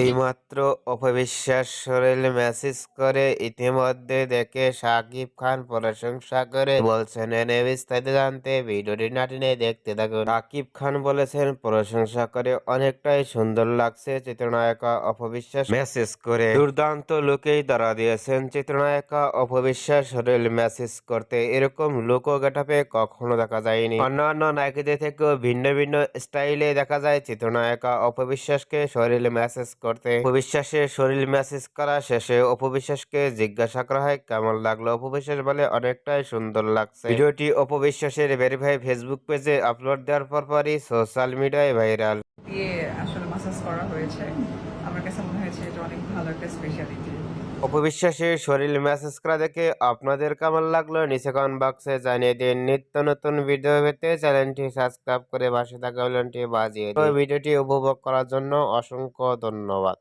এইমাত্র অপবিশ্বাস সোহেল মেসেজ করে ইতিমধ্যে দেখে শাকিব খান প্রশংসা করে বলছেন এনে বিস্তারিত জানতে ভিডিওটি না টেনে দেখতে থাকুন। শাকিব খান বলেছেন প্রশংসা করে অনেকটাই সুন্দর লাগছে। চিত্রনায়িকা অপবিশ্বাস মেসেজ করে দুর্দান্ত লুকেই ধরা দিয়েছেন চিত্রনায়িকা অপবিশ্বাস সোহেল মেসেজ করতে এরকম লুক ও গেটআপে কখনো দেখা যায়নি। অন্যান্য নায়িকাদের থেকেও ভিন্ন ভিন্ন স্টাইলে দেখা যায় চিত্রনায়িকা অপবিশ্বাসকে সোহেল মেসেজ করতে। অপবিশ্বাসের শরীর মেসেজ করা শেষে অপবিশ্বাসকে জিজ্ঞাসা করা হয় কেমন লাগলো। অপবিশ্বাস বলে অনেকটাই সুন্দর লাগছে। ভিডিওটি অপবিশ্বাসের ভেরিফাই ফেসবুক পেজে আপলোড দেওয়ার পরপরই সোশ্যাল মিডিয়ায় ভাইরাল। দিয়ে আসলে মাসাজ করা হয়েছে। আমার কাছে মনে হয়েছে এটা অনেক ভালো একটা স্পেশালিটি। অপবিশ্বাসের শরীর মেসেজ করা দেখে আপনাদের কেমন লাগলো নিচে কমেন্ট বক্সে জানিয়ে দিন। নিত্য নতুন ভিডিও পেতে চ্যানেলটি সাবস্ক্রাইব করে পাশে থাকা বেলটি বাজিয়ে দিন। ভিডিওটি উপভোগ করার জন্য অসংখ্য ধন্যবাদ।